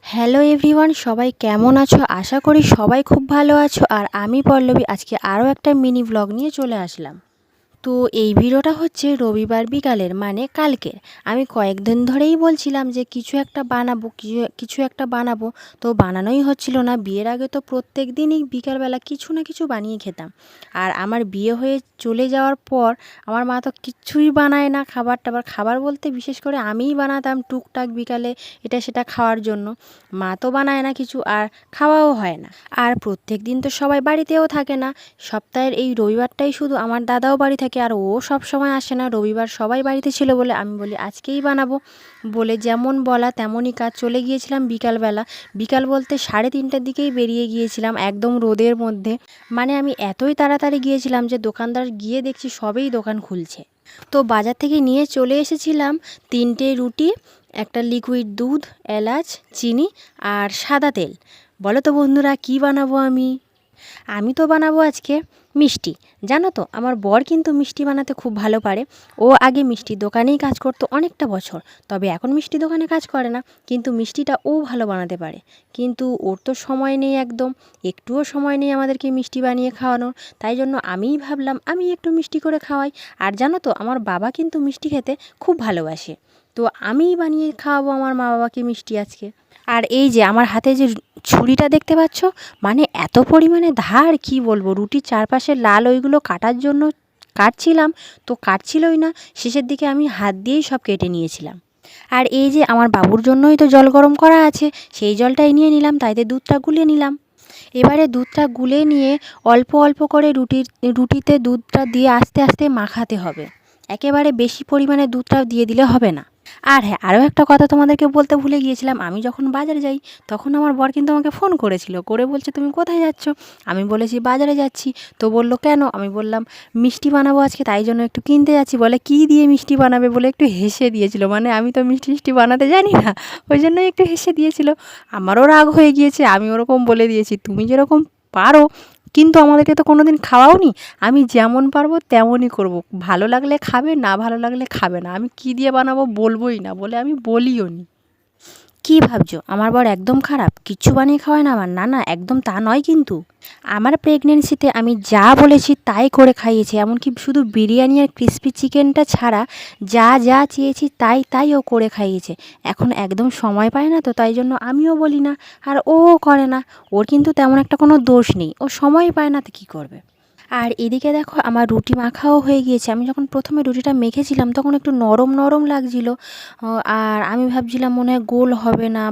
Hello everyone, সবাই কেমন আছো? আশা করি সবাই খুব ভালো আছো। আর আমি পল্লবী আজকে আরও একটা মিনি ব্লগ নিয়ে চলে আসলাম। তো এই ভিডিওটা হচ্ছে রবিবার বিকালের, মানে কালকের। আমি কয়েকদিন ধরেই বলছিলাম যে কিছু একটা বানাবো, কিছু একটা বানাবো, তো বানানোই হচ্ছিল না। বিয়ের আগে তো প্রত্যেক দিনই বিকালবেলা কিছু না কিছু বানিয়ে খেতাম। আর আমার বিয়ে হয়ে চলে যাওয়ার পর আমার মা তো কিচ্ছুই বানায় না, খাবার বলতে বিশেষ করে আমিই বানাতাম টুকটাক বিকালে এটা সেটা খাওয়ার জন্য। মা তো বানায় না কিছু, আর খাওয়াও হয় না। আর প্রত্যেক দিন তো সবাই বাড়িতেও থাকে না, সপ্তাহের এই রবিবারটাই শুধু আমার দাদাও বাড়ি থাকে, আর ও সব সময় আসে না। রবিবার সবাই বাড়িতে ছিল বলে আমি বলি আজকেই বানাবো বলে যেমন বলা তেমনই কাজ। চলে গিয়েছিলাম বিকালবেলা, বিকাল বলতে 3:30টার দিকেই বেরিয়ে গিয়েছিলাম, একদম রোদের মধ্যে। মানে আমি এতই তাড়াতাড়ি গিয়েছিলাম যে দোকানদার গিয়ে দেখছি সবেই দোকান খুলছে। তো বাজার থেকে নিয়ে চলে এসেছিলাম 3টে রুটি, একটা লিকুইড দুধ, এলাচ, চিনি আর সাদা তেল। বলো তো বন্ধুরা কী বানাবো আমি তো বানাবো আজকে মিষ্টি। জানো তো আমার বর কিন্তু মিষ্টি বানাতে খুব ভালো পারে। ও আগে মিষ্টির দোকানেই কাজ করতো অনেকটা বছর, তবে এখন মিষ্টি দোকানে কাজ করে না, কিন্তু মিষ্টিটা ও ভালো বানাতে পারে। কিন্তু ওর তো সময় নেই, একদম একটুও সময় নেই আমাদেরকে মিষ্টি বানিয়ে খাওয়ানোর। তাই জন্য আমিই ভাবলাম আমি একটু মিষ্টি করে খাওয়াই। আর জানো তো আমার বাবা কিন্তু মিষ্টি খেতে খুব ভালোবাসে, তো আমিই বানিয়ে খাওয়াবো আমার মা বাবাকে মিষ্টি আজকে। আর এই যে আমার হাতে যে ছুরিটা দেখতে পাচ্ছ, মানে এত পরিমাণে ধার কি বলবো। রুটির চারপাশে লাল ওইগুলো কাটার জন্য কাটছিলাম, তো কাটছিলই না, শেষের দিকে আমি হাত দিয়েই সব কেটে নিয়েছিলাম। আর এই যে আমার বাবুর জন্যই তো জল গরম করা আছে, সেই জলটাই নিয়ে নিলাম, তাইতে দুধটা গুলিয়ে নিলাম। এবারে দুধটা গুলে নিয়ে অল্প অল্প করে রুটিতে দুধটা দিয়ে আস্তে আস্তে মাখাতে হবে, একেবারে বেশি পরিমাণে দুধটা দিয়ে দিলে হবে না। আর হ্যাঁ, আরও একটা কথা তোমাদেরকে বলতে ভুলে গিয়েছিলাম, আমি যখন বাজারে যাই তখন আমার বর কিন্তু আমাকে ফোন করেছিল, করে বলছে তুমি কোথায় যাচ্ছ? আমি বলেছি বাজারে যাচ্ছি। তো বলল কেন? আমি বললাম মিষ্টি বানাবো আজকে, তাই জন্য একটু কিনতে যাচ্ছি। বলে কী দিয়ে মিষ্টি বানাবে বলে একটু হেসে দিয়েছিল, মানে আমি তো মিষ্টি বানাতে জানি না, ওই জন্যই একটু হেসে দিয়েছিল। আমারও রাগ হয়ে গিয়েছে, আমি ওরকম বলে দিয়েছি তুমি যেরকম পারো কিন্তু আমাদেরকে তো কোনো দিন খাওয়াওনি, আমি যেমন পারবো তেমনই করবো, ভালো লাগলে খাবে, না ভালো লাগলে খাবে না, আমি কী দিয়ে বানাবো বলবোই না বলে আমি বলিও নি। কী ভাবছো আমার বর একদম খারাপ, কিচ্ছু বানিয়ে খাওয়ায় না আমার? না না, একদম তা নয় কিন্তু। আমার প্রেগনেন্সিতে আমি যা বলেছি তাই করে খাইয়েছি, এমনকি শুধু বিরিয়ানি আর ক্রিস্পি চিকেনটা ছাড়া যা যা চেয়েছি তাই তাই ও করে খাইয়েছে। এখন একদম সময় পায় না, তো তাই জন্য আমিও বলি না, আর ও করে না। ওর কিন্তু তেমন একটা কোনো দোষ নেই, ও সময় পায় না তো কী করবে। আর এদিকে দেখো আমার রুটি মাখাও হয়ে গিয়েছে। আমি যখন প্রথমে রুটিটা মেখেছিলাম তখন একটু নরম নরম লাগছিল, আর আমি ভাবছিলাম মনে হয় গোল হবে না।